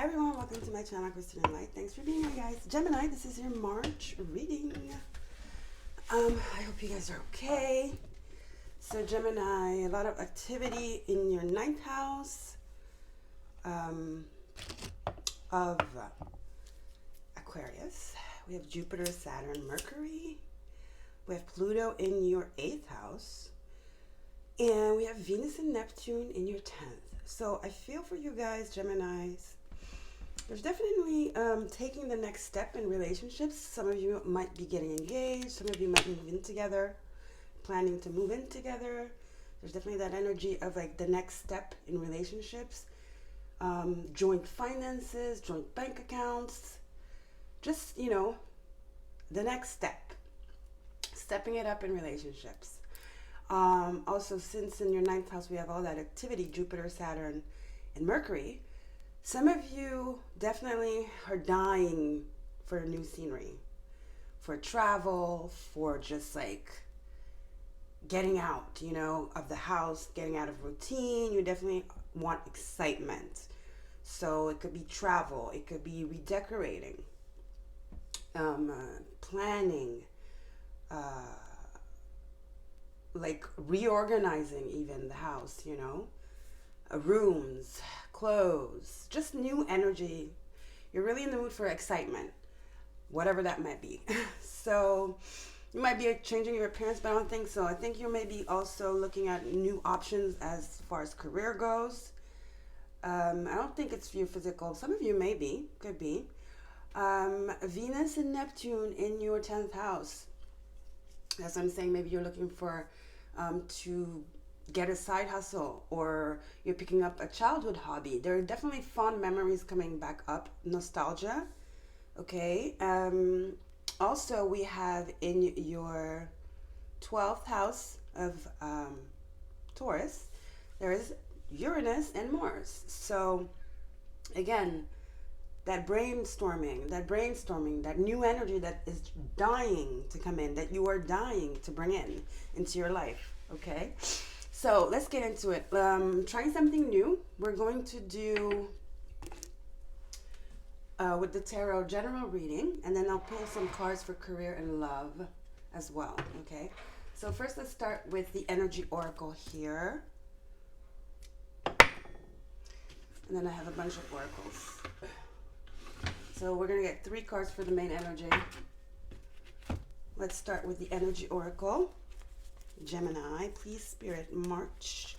Hi everyone, welcome to my channel, chrystallune.light. Thanks for being here, guys. Gemini, this is your March reading. I hope you guys are okay. So Gemini, a lot of activity in your ninth house of Aquarius. We have Jupiter, Saturn, Mercury. We have Pluto in your 8th house. And we have Venus and Neptune in your 10th. So I feel for you guys, Geminis. There's definitely taking the next step in relationships. Some of you might be getting engaged. Some of you might move in together, planning to move in together. There's definitely that energy of like the next step in relationships. Joint finances, joint bank accounts. Just, you know, the next step. Stepping it up in relationships. Also, since in your 9th house we have all that activity, Jupiter, Saturn, and Mercury, some of you definitely are dying for new scenery, for travel, for just like getting out, you know, of the house, getting out of routine. You definitely want excitement. So it could be travel, it could be redecorating, planning, like reorganizing even the house, you know, rooms, clothes, just new energy. You're really in the mood for excitement, whatever that might be. So you might be changing your appearance, but I don't think so. I think you may be also looking at new options as far as career goes. I don't think it's for you physical. Some of you maybe, could be. Venus and Neptune in your 10th house. As I'm saying, maybe you're looking for to get a side hustle, or you're picking up a childhood hobby. There are definitely fond memories coming back up, nostalgia. Okay. Also, we have in your 12th house of Taurus, there is Uranus and Mars. So again, that brainstorming, that new energy that is dying to come in, that you are dying to bring in into your life. Okay, so let's get into it. Trying something new. We're going to do with the tarot general reading, and then I'll pull some cards for career and love as well. Okay, so first let's start with the energy oracle here, and then I have a bunch of oracles. So we're going to get 3 cards for the main energy. Let's start with the energy oracle. Gemini, please, Spirit, March.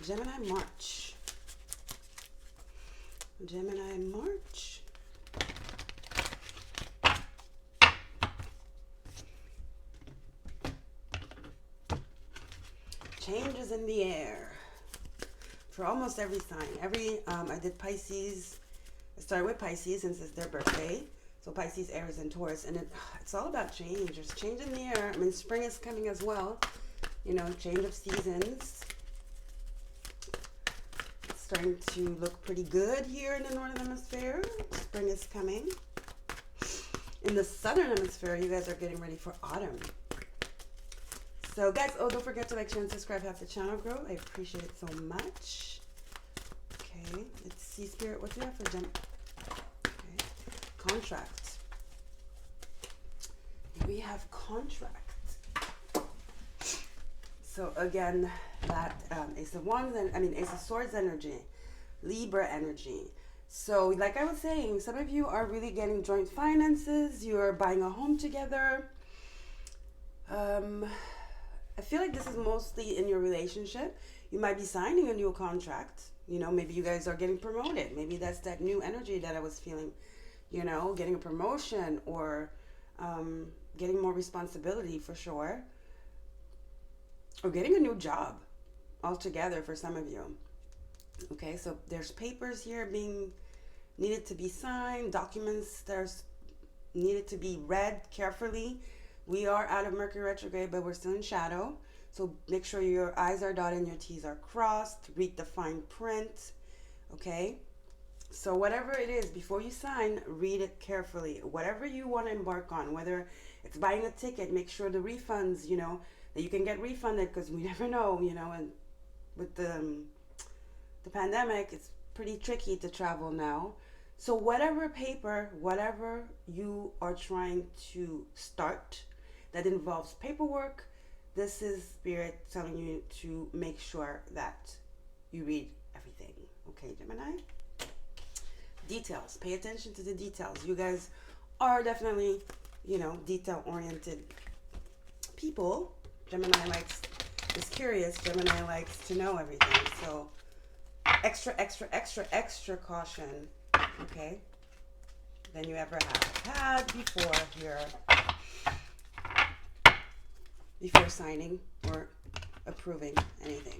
Gemini, March. Gemini, March. Changes in the air. For almost every sign. I did Pisces. I started with Pisces since it's their birthday. So Pisces, Aries, and Taurus. And it's all about change. There's change in the air. I mean, spring is coming as well. You know, change of seasons. It's starting to look pretty good here in the Northern Hemisphere. Spring is coming. In the Southern Hemisphere, you guys are getting ready for autumn. So guys, don't forget to like, share, and subscribe. Help the channel grow. I appreciate it so much. Okay, let's see, Spirit, what do you have for jump? Okay, contract. We have contract. So again, that Ace of Wands, Ace of Swords energy, Libra energy. So like I was saying, some of you are really getting joint finances. You're buying a home together. I feel like this is mostly in your relationship. You might be signing a new contract. You know, maybe you guys are getting promoted. Maybe that's that new energy that I was feeling. You know, getting a promotion or getting more responsibility for sure. Or getting a new job altogether for some of you. Okay, so there's papers here being needed to be signed, documents that are needed to be read carefully. We are out of Mercury retrograde, but we're still in shadow. So make sure your I's are dotted and your T's are crossed. Read the fine print. Okay? So whatever it is, before you sign, read it carefully. Whatever you want to embark on, whether it's buying a ticket, make sure the refunds, you know, that you can get refunded, because we never know, you know, and with the pandemic, it's pretty tricky to travel now. So whatever paper, whatever you are trying to start that involves paperwork, this is Spirit telling you to make sure that you read everything. Okay, Gemini? Details. Pay attention to the details. You guys are definitely, detail oriented people. Gemini is curious. Gemini likes to know everything. So extra, extra, extra, extra caution, okay, than you ever have had before here, before signing or approving anything.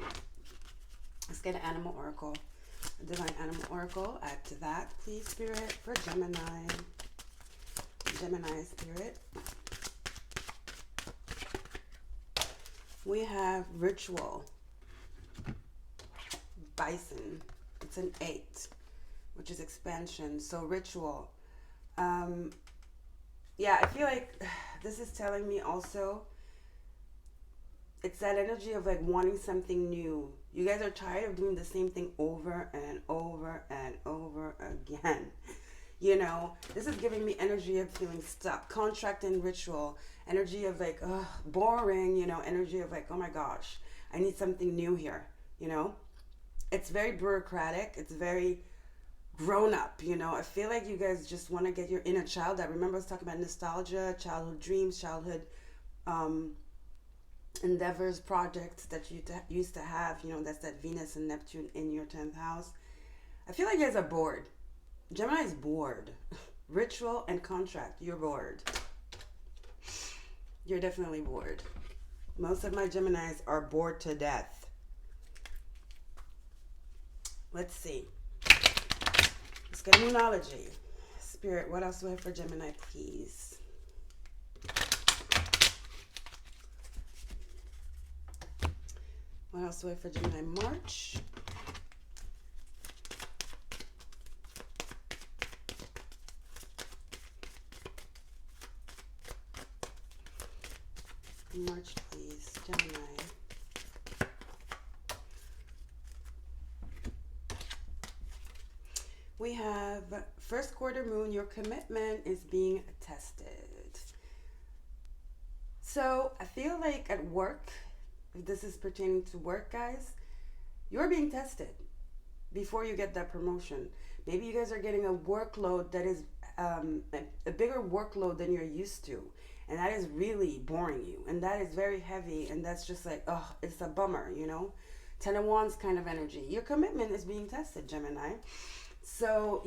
Let's get an animal oracle, a divine animal oracle. Add to that, please, Spirit, for Gemini. Gemini Spirit. We have ritual. Bison. It's an 8, which is expansion. So ritual. Yeah, I feel like this is telling me also, it's that energy of like wanting something new. You guys are tired of doing the same thing over and over and over again. This is giving me energy of feeling stuck. Contract and ritual. Energy of like, boring, energy of like, oh my gosh, I need something new here, It's very bureaucratic. It's very grown up, I feel like you guys just want to get your inner child. I remember I was talking about nostalgia, childhood dreams, childhood endeavors, projects that you used to have, that's that Venus and Neptune in your 10th house. I feel like you guys are bored. Gemini is bored. Ritual and contract, you're bored. You're definitely bored. Most of my Geminis are bored to death. Let's see. Let's get numerology. Spirit, what else do I have for Gemini, please? What else do I have for Gemini? March. March, please. Gemini. We have first quarter moon. Your commitment is being tested. So I feel like at work, if this is pertaining to work, guys, you're being tested before you get that promotion. Maybe you guys are getting a workload that is a bigger workload than you're used to. And that is really boring you. And that is very heavy. And that's just like, it's a bummer, 10 of Wands kind of energy. Your commitment is being tested, Gemini. So,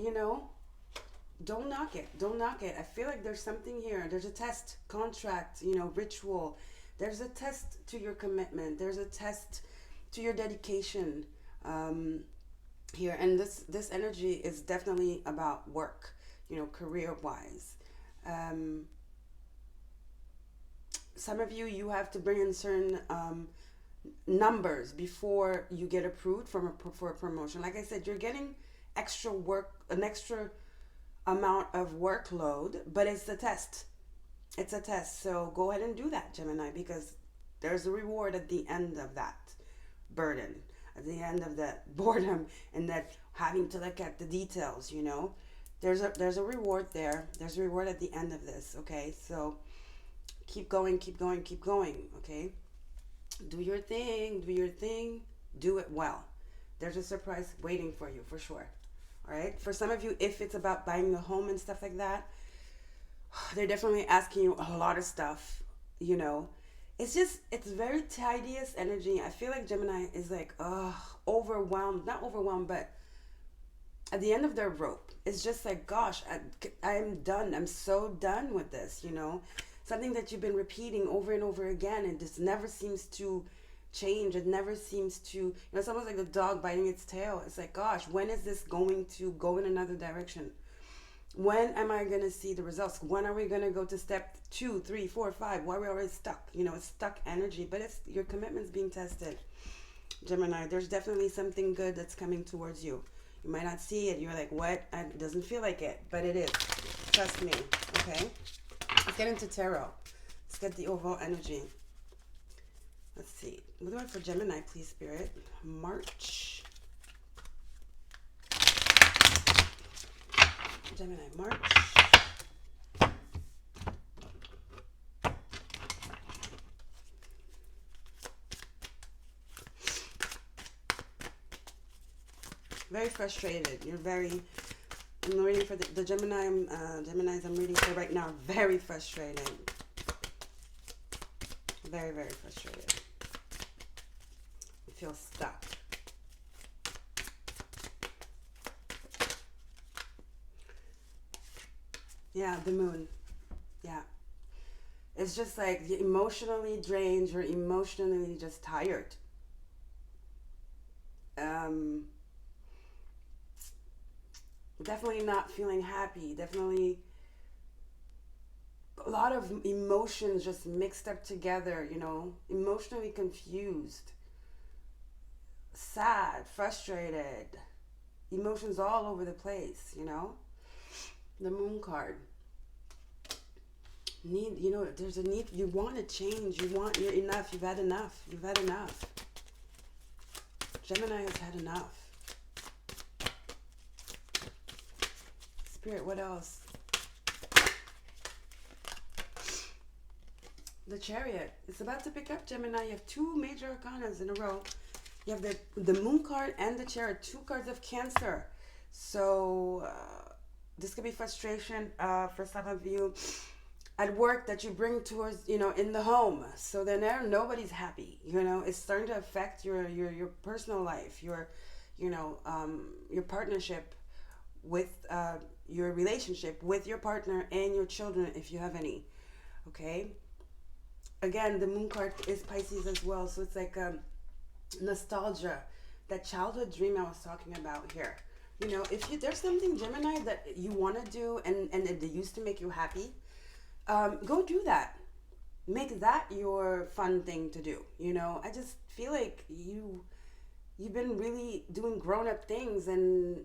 don't knock it. Don't knock it. I feel like there's something here. There's a test, contract, ritual. There's a test to your commitment. There's a test to your dedication here. And this energy is definitely about work, career-wise. Some of you have to bring in certain numbers before you get approved for a promotion. Like I said, you're getting extra work, an extra amount of workload, but it's a test. It's a test. So go ahead and do that, Gemini, because there's a reward at the end of that burden, at the end of that boredom, and that having to look at the details, There's a reward there. There's a reward at the end of this, okay? So keep going, keep going, keep going, okay? Do your thing, do it well. There's a surprise waiting for you, for sure, all right? For some of you, if it's about buying a home and stuff like that, they're definitely asking you a lot of stuff, It's very tidiest energy. I feel like Gemini is like, overwhelmed, not overwhelmed, but at the end of their rope. It's just like, gosh, I'm done. I'm so done with this, Something that you've been repeating over and over again, and this never seems to change. It never seems to, it's almost like the dog biting its tail. It's like, gosh, when is this going to go in another direction? When am I going to see the results? When are we going to go to step 2, 3, 4, 5? Why are we already stuck? It's stuck energy, but it's your commitment's being tested. Gemini, there's definitely something good that's coming towards you. You might not see it. You're like, what? It doesn't feel like it, but it is. Trust me, okay? Let's get into tarot. Let's get the overall energy. Let's see. What do I have for Gemini, please, Spirit? March. Gemini, March. Very frustrated. You're very, I'm reading for the Gemini, Geminis I'm reading for right now. Very frustrated. Very, very frustrated. You feel stuck. Yeah, the moon. Yeah. It's just like you're emotionally drained. You're emotionally just tired. Um, Definitely not feeling happy. Definitely a lot of emotions just mixed up together, you know, emotionally confused, sad, frustrated, emotions all over the place, you know. The moon card. Need, you know, there's a need, you want to change, you're enough, you've had enough, you've had enough. Gemini has had enough. Spirit, what else? The Chariot. It's about to pick up, Gemini. You have two major arcanas in a row. You have the Moon card and the Chariot. Two cards of Cancer. So this could be frustration for some of you at work that you bring towards, you know, in the home. So then there, nobody's happy. You know, it's starting to affect your personal life, your, you know, your partnership with your relationship with your partner and your children if you have any. Okay. Again, the moon card is Pisces as well, so it's like nostalgia, that childhood dream I was talking about here. You know, if you, there's something, Gemini, that you want to do and it used to make you happy, go do that. Make that your fun thing to do. You know, I just feel like you've been really doing grown-up things and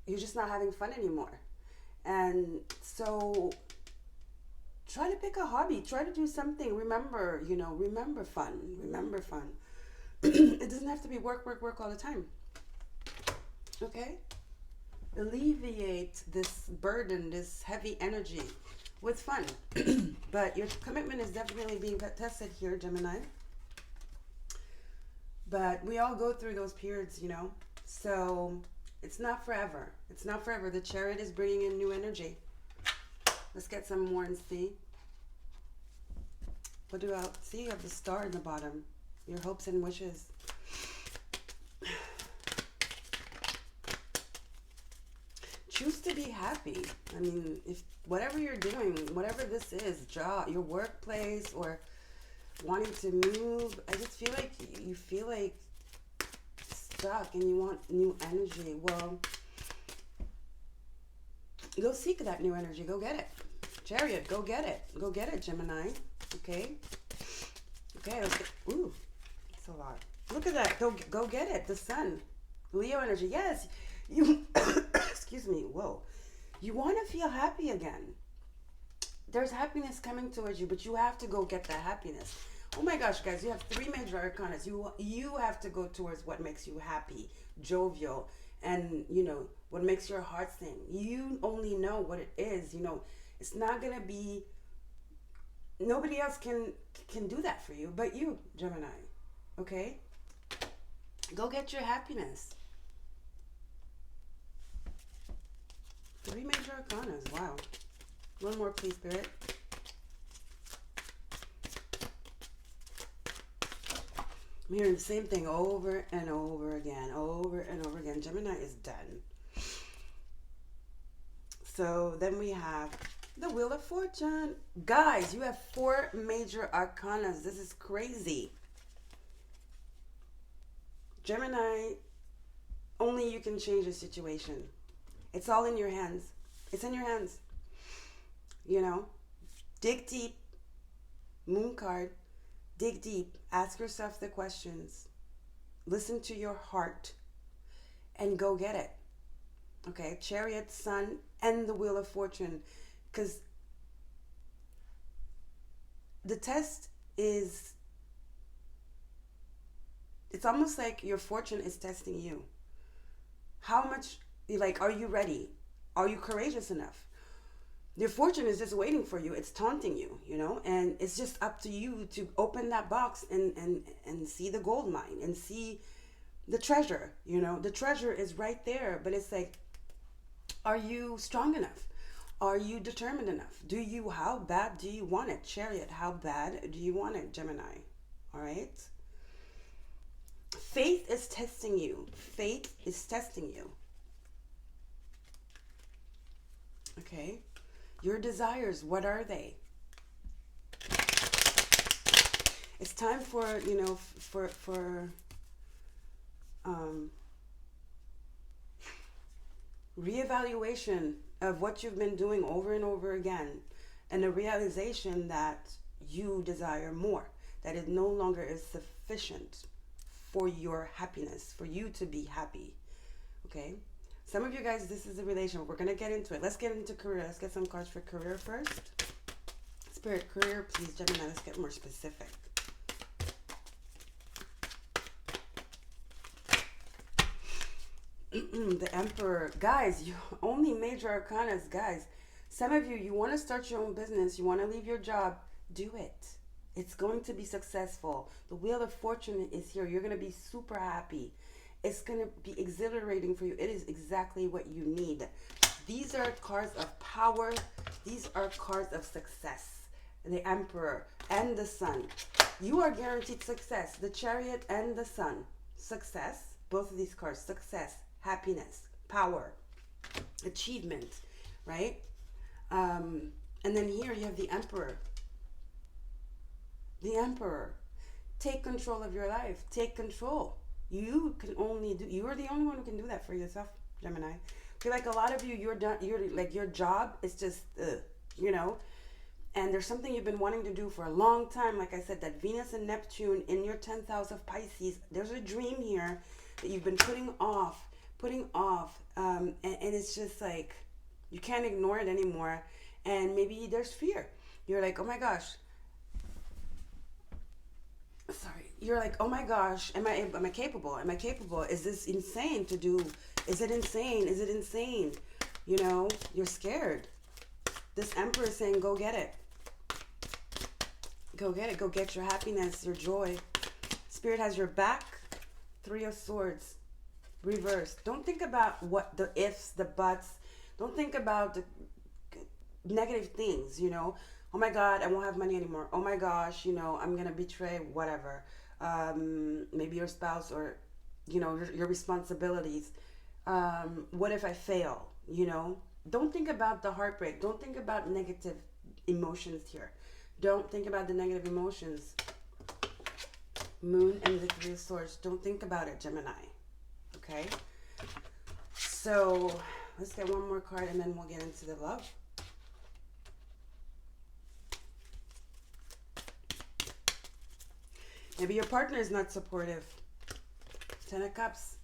you're just not having fun anymore. And so try to pick a hobby, try to do something. Remember, you know, remember fun. It doesn't have to be work all the time. Okay? Alleviate this burden, this heavy energy with fun. But your commitment is definitely being tested here, Gemini. But we all go through those periods, you know. So it's not forever. It's not forever. The Chariot is bringing in new energy. Let's get some more and see. What do I see? You have the star in the bottom. Your hopes and wishes. Choose to be happy. I mean, if whatever you're doing, whatever this is, job, your workplace, or wanting to move, I just feel like you feel like stuck and you want new energy. Well, go seek that new energy. Go get it. Chariot, go get it. Go get it, Gemini. Okay? Okay, let's get, ooh, that's a lot. Look at that. Go get it. The sun. Leo energy. Yes. You, excuse me. Whoa. You want to feel happy again. There's happiness coming towards you, but you have to go get that happiness. Oh my gosh, guys, you have three major arcanas. You have to go towards what makes you happy, jovial, and, you know, what makes your heart sing. You only know what it is. You know, it's not going to be, nobody else can do that for you but you, Gemini. Okay? Go get your happiness. Three major arcanas. Wow. One more, please, Spirit. I'm hearing the same thing over and over again. Over and over again. Gemini is done. So then we have the Wheel of Fortune. Guys, you have four major arcanas. This is crazy. Gemini, only you can change the situation. It's all in your hands. It's in your hands. You know, dig deep. Moon card. Dig deep. Ask yourself the questions. Listen to your heart. And go get it. Okay, Chariot, Sun, and the Wheel of Fortune. Because the test is, it's almost like your fortune is testing you. How much, like, are you ready? Are you courageous enough? Your fortune is just waiting for you. It's taunting you, you know, and it's just up to you to open that box and see the gold mine and see the treasure, you know. The treasure is right there, but it's like, are you strong enough? Are you determined enough? How bad do you want it? Chariot, how bad do you want it, Gemini? All right. Faith is testing you. Faith is testing you. Okay. Your desires, what are they? It's time for, you know, for reevaluation of what you've been doing over and over again, and a realization that you desire more, that it no longer is sufficient for your happiness, for you to be happy. Okay? Some of you guys, this is a relation. We're going to get into it. Let's get into career. Let's get some cards for career first. Spirit, career, please, Gemini. Let's get more specific. The Emperor. Guys, you only major arcanas, guys. Some of you want to start your own business. You want to leave your job. Do it. It's going to be successful. The Wheel of Fortune is here. You're going to be super happy. It's going to be exhilarating for you. It is exactly what you need. These are cards of power. These are cards of success. The Emperor and the Sun. You are guaranteed success. The Chariot and the Sun. Success. Both of these cards. Success. Happiness. Power. Achievement. Right? And then here you have the Emperor. The Emperor. Take control of your life. Take control. You are the only one who can do that for yourself, Gemini. I feel like a lot of you, you're like, your job is just, you know, and there's something you've been wanting to do for a long time. Like I said, that Venus and Neptune in your 10th house of Pisces, there's a dream here that you've been putting off, and it's just like, you can't ignore it anymore. And maybe there's fear. You're like, oh my gosh. Sorry. You're like, oh my gosh, am I capable? Am I capable? Is this insane to do? Is it insane? Is it insane? You know, you're scared. This Emperor is saying, go get it. Go get it. Go get your happiness, your joy. Spirit has your back. 3 of Swords. Reversed. Don't think about what the ifs, the buts. Don't think about the negative things, you know. Oh my God, I won't have money anymore. Oh my gosh, you know, I'm going to betray whatever. Maybe your spouse, or, you know, your responsibilities. What if I fail? You know, don't think about the heartbreak. Don't think about negative emotions here. Don't think about the negative emotions. Moon and the 3 of Swords. Don't think about it, Gemini. Okay? So let's get one more card and then we'll get into the love. Maybe your partner is not supportive. 10 of Cups.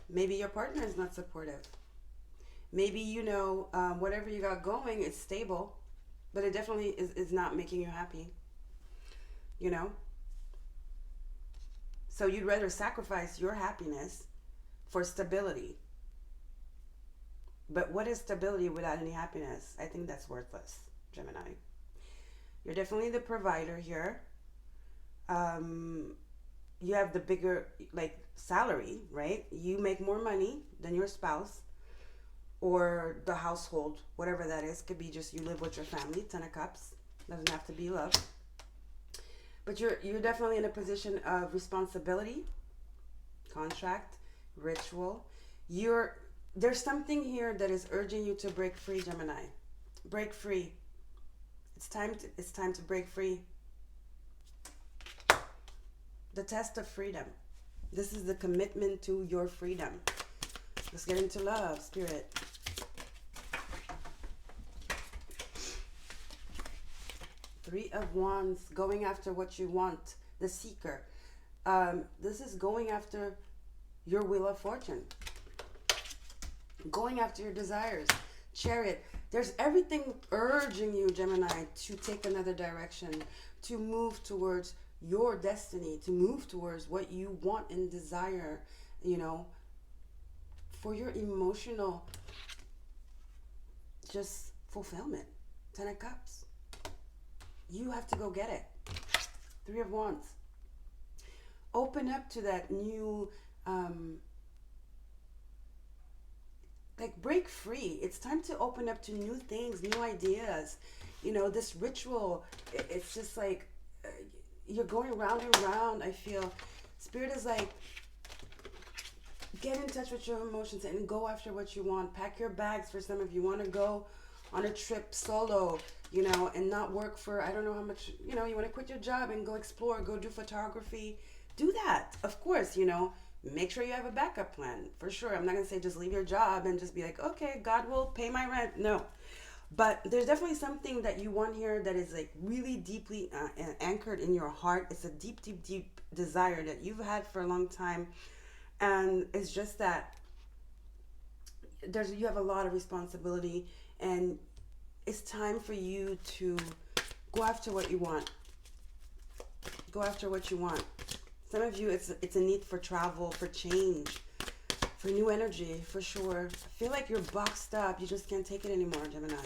Maybe your partner is not supportive. Maybe, you know, whatever you got going is stable, but it definitely is not making you happy. You know? So you'd rather sacrifice your happiness for stability. But what is stability without any happiness? I think that's worthless, Gemini. You're definitely the provider here. You have the bigger, like, salary, right? You make more money than your spouse or the household, whatever that is. Could be just you live with your family. 10 of Cups. Doesn't have to be love. But you're definitely in a position of responsibility, contract, ritual. There's something here that is urging you to break free, Gemini. Break free. It's time to break free. The test of freedom. This is the commitment to your freedom. Let's get into love, Spirit. Three of Wands, going after what you want. The Seeker. This is going after your Wheel of Fortune. Going after your desires. Chariot. There's everything urging you, Gemini, to take another direction, to move towards your destiny, to move towards what you want and desire, you know, for your emotional just fulfillment. 10 of Cups. You have to go get it. 3 of Wands. Open up to that new, like break free. It's time to open up to new things, new ideas. This ritual, it's just like you're going round and round. I feel Spirit is like, get in touch with your emotions and go after what you want. Pack your bags. For some of you want to go on a trip solo, and not work for, I don't know how much, you want to quit your job and go explore, go do photography. Do that, of course, make sure you have a backup plan, for sure. I'm not going to say just leave your job and just be like, okay, God will pay my rent. No. But there's definitely something that you want here that is like really deeply anchored in your heart. It's a deep, deep, deep desire that you've had for a long time. And it's just that you have a lot of responsibility, and it's time for you to go after what you want. Go after what you want. Some of you, it's a need for travel, for change, for new energy, for sure. I feel like you're boxed up. You just can't take it anymore, Gemini.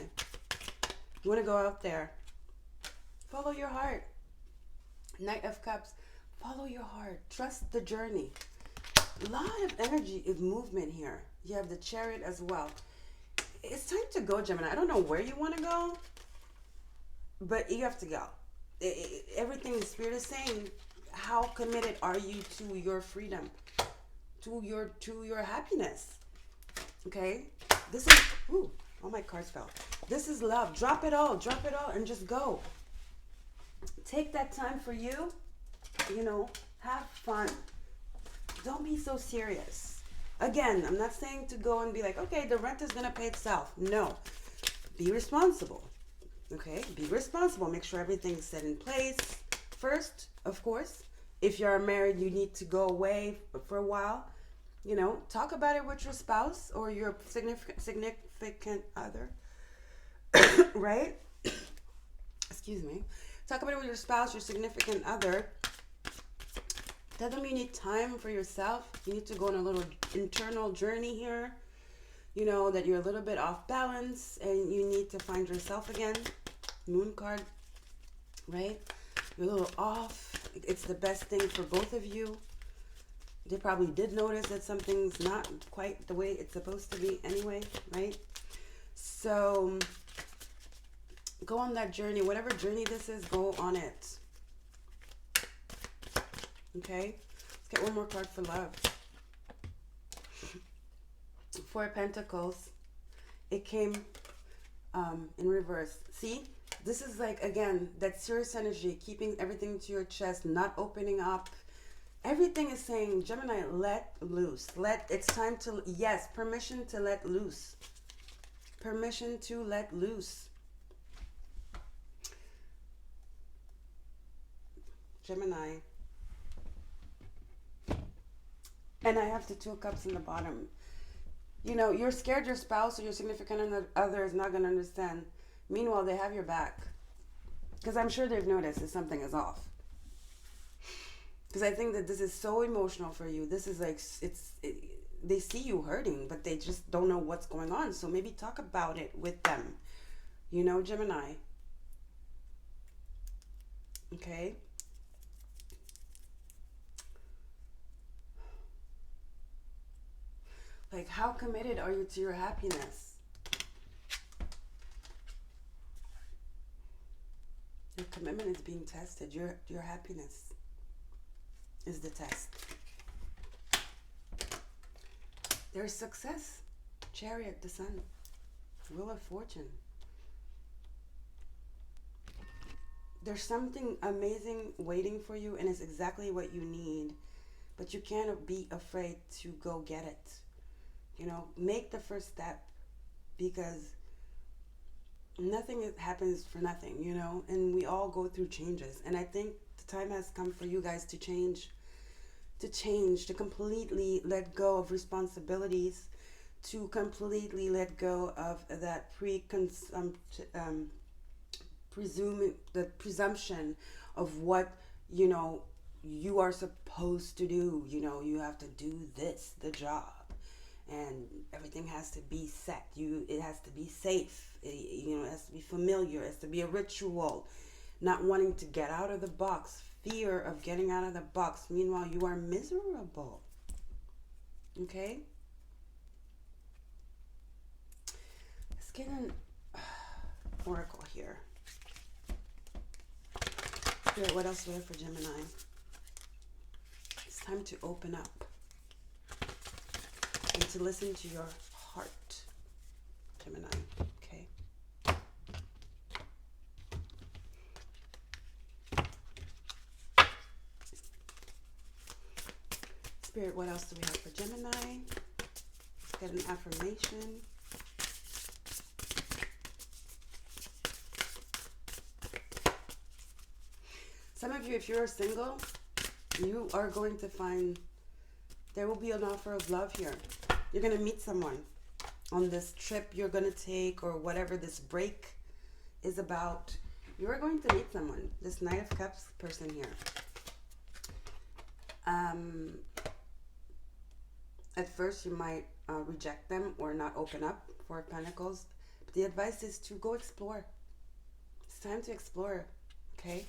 You want to go out there. Follow your heart. Knight of Cups. Follow your heart. Trust the journey. A lot of energy of movement here. You have the Chariot as well. It's time to go, Gemini. I don't know where you want to go, but you have to go. Everything the Spirit is saying, how committed are you to your freedom, to your happiness? Okay, this is all my cards fell. This is love. Drop it all, and just go. Take that time for you. Have fun. Don't be so serious. Again, I'm not saying to go and be like, okay, the rent is gonna pay itself. No, be responsible. Okay, be responsible. Make sure everything's set in place first, of course. If you're married, you need to go away for a while. Talk about it with your spouse or your significant other, right? Excuse me. Talk about it with your spouse, your significant other. Tell them you need time for yourself. You need to go on a little internal journey here. That you're a little bit off balance and you need to find yourself again. Moon card, right? You're a little off. It's the best thing for both of you. They probably did notice that something's not quite the way it's supposed to be anyway, right? So go on that journey. Whatever journey this is, go on it. Okay? Let's get one more card for love. 4 of Pentacles. It came in reverse. See? This is like, again, that serious energy, keeping everything to your chest, not opening up. Everything is saying, Gemini, let loose. It's time to, yes, permission to let loose. Permission to let loose. Gemini. And I have the 2 of Cups in the bottom. You're scared your spouse or your significant other is not going to understand. Meanwhile, they have your back. Because I'm sure they've noticed that something is off. Because I think that this is so emotional for you. This is like, they see you hurting, but they just don't know what's going on. So maybe talk about it with them. Gemini. Okay? Like, how committed are you to your happiness? Your commitment is being tested. Your happiness is the test. There's success. Chariot, the Sun. Wheel of Fortune. There's something amazing waiting for you, and it's exactly what you need. But you can't be afraid to go get it. Make the first step, because nothing happens for nothing, and we all go through changes. And I think the time has come for you guys to change, to completely let go of responsibilities, to completely let go of that presumption of what, you are supposed to do. You have to do this, the job. and everything has to be set. It has to be safe. It has to be familiar. It has to be a ritual. Not wanting to get out of the box. Fear of getting out of the box. Meanwhile, you are miserable. Okay? Let's get an oracle here. Spirit, what else do we have for Gemini? It's time to open up and to listen to your heart, Gemini. Okay? Spirit, what else do we have for Gemini? Let's get an affirmation. Some of you, if you're single, you are going to find there will be an offer of love here. You're going to meet someone on this trip you're going to take, or whatever this break is about. You are going to meet someone. This Knight of Cups person here. At first, you might reject them or not open up. Four of Pentacles. But the advice is to go explore. It's time to explore. Okay?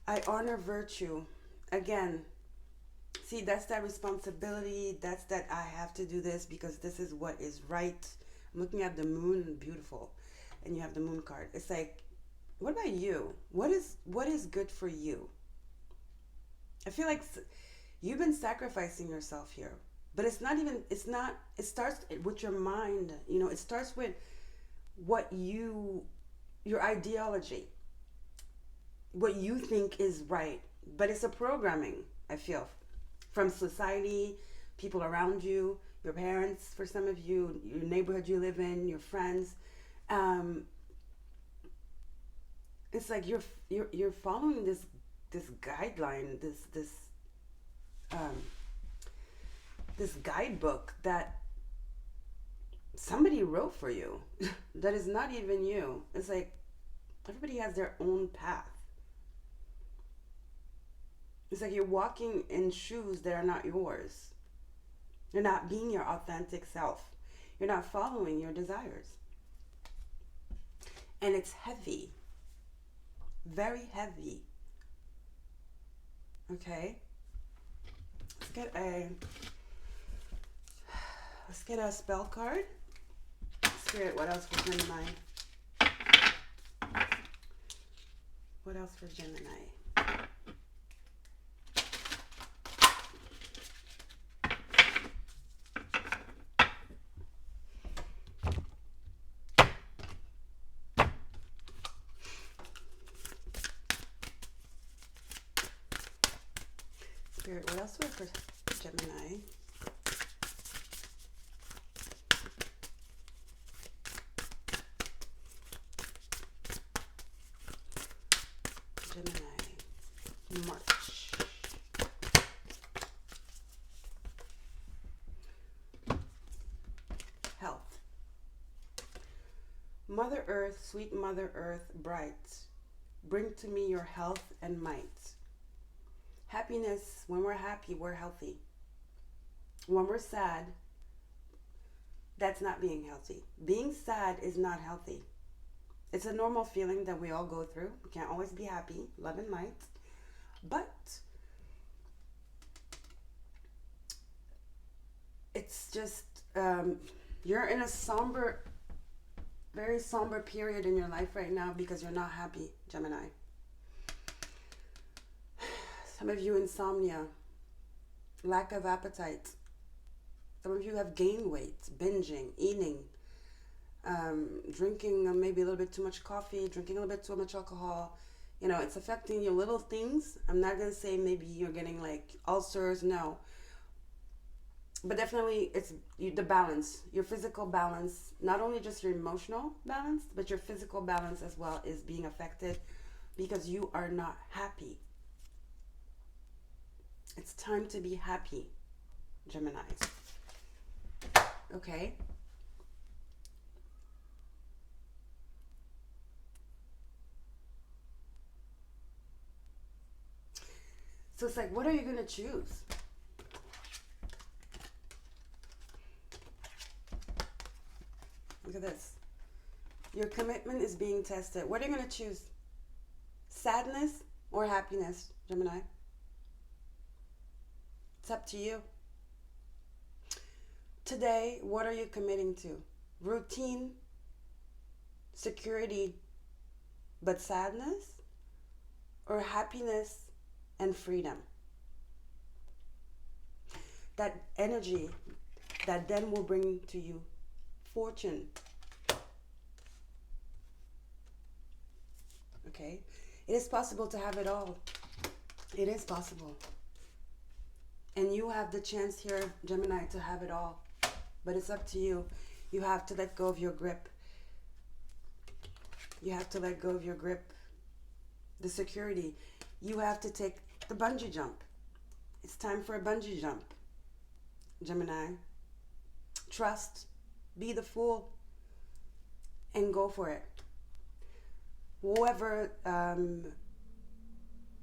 I honor virtue. Again, see, that's that responsibility. That's that I have to do this because this is what is right. I'm looking at the moon, beautiful. And you have the moon card. It's like, what about you? What is good for you? I feel like you've been sacrificing yourself here. But it starts with your mind. It starts with your ideology. What you think is right. But it's a programming, I feel, from society, people around you, your parents, for some of you, your neighborhood you live in, your friends. It's like you're following this guideline, this guidebook that somebody wrote for you that is not even you. It's like everybody has their own path. It's like you're walking in shoes that are not yours. You're not being your authentic self. You're not following your desires. And it's heavy. Very heavy. Okay? Let's get a spell card. Spirit, what else for Gemini? What else for Gemini? Spirit, what else do we have for Gemini? Gemini, March. Health. Mother Earth, sweet Mother Earth, bright, bring to me your health and might. Happiness, when we're happy, we're healthy. When we're sad, that's not being healthy. Being sad is not healthy. It's a normal feeling that we all go through. We can't always be happy, love and light. But it's just, you're in a very somber period in your life right now because you're not happy, Gemini. Some of you, insomnia, lack of appetite. Some of you have gained weight, binging, eating, drinking maybe a little bit too much coffee, drinking a little bit too much alcohol. It's affecting your little things. I'm not going to say maybe you're getting like ulcers, no. But definitely it's the balance, your physical balance, not only just your emotional balance, but your physical balance as well is being affected because you are not happy. It's time to be happy, Gemini. Okay? So it's like, what are you going to choose? Look at this. Your commitment is being tested. What are you going to choose? Sadness or happiness, Gemini? It's up to you. Today, what are you committing to? Routine, security, but sadness? Or happiness and freedom? That energy that then will bring to you fortune. Okay? It is possible to have it all. It is possible. And you have the chance here, Gemini, to have it all. But it's up to you. You have to let go of your grip. You have to let go of your grip. The security. You have to take the bungee jump. It's time for a bungee jump, Gemini. Trust. Be the fool. And go for it. Whoever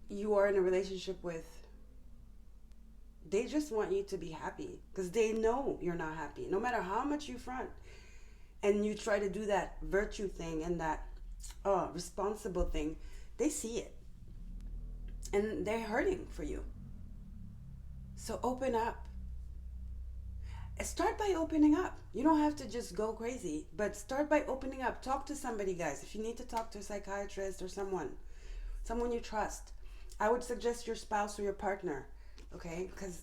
you are in a relationship with, they just want you to be happy because they know you're not happy. No matter how much you front and you try to do that virtue thing and that responsible thing, they see it. And they're hurting for you. So open up. Start by opening up. You don't have to just go crazy, but start by opening up. Talk to somebody, guys. If you need to talk to a psychiatrist or someone you trust, I would suggest your spouse or your partner, okay? Because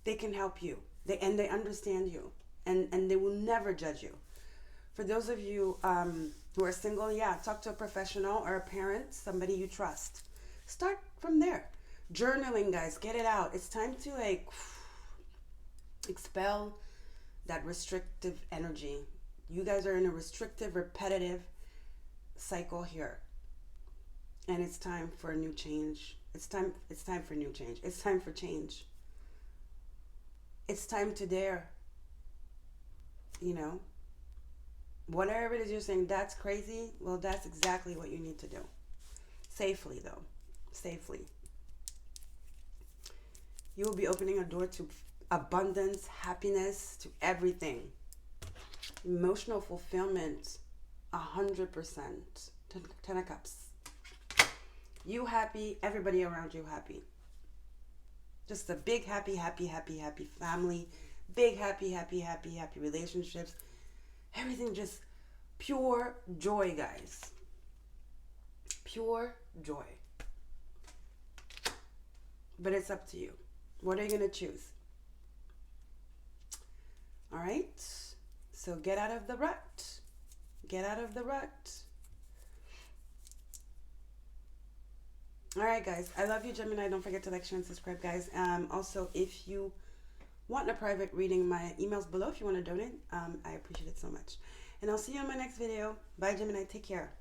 they can help you. They understand you, and they will never judge you. For those of you who are single, talk to a professional or a parent, somebody you trust. Start from there. Journaling, guys, get it out. It's time to expel that restrictive energy. You guys are in a restrictive, repetitive cycle here. And it's time for a new change. It's time for new change. It's time for change. It's time to dare. You know? Whatever it is you're saying, that's crazy. Well, that's exactly what you need to do. Safely, though. Safely. You will be opening a door to abundance, happiness, to everything. Emotional fulfillment, 100%. 10 of Cups. You happy, everybody around you happy. Just a big happy, happy, happy, happy family. Big happy, happy, happy, happy relationships. Everything just pure joy, guys. Pure joy. But it's up to you. What are you going to choose? All right? So get out of the rut. Get out of the rut. All right, guys. I love you, Gemini. Don't forget to like, share, and subscribe, guys. Also, if you want a private reading, my email's below if you want to donate. I appreciate it so much. And I'll see you in my next video. Bye, Gemini. Take care.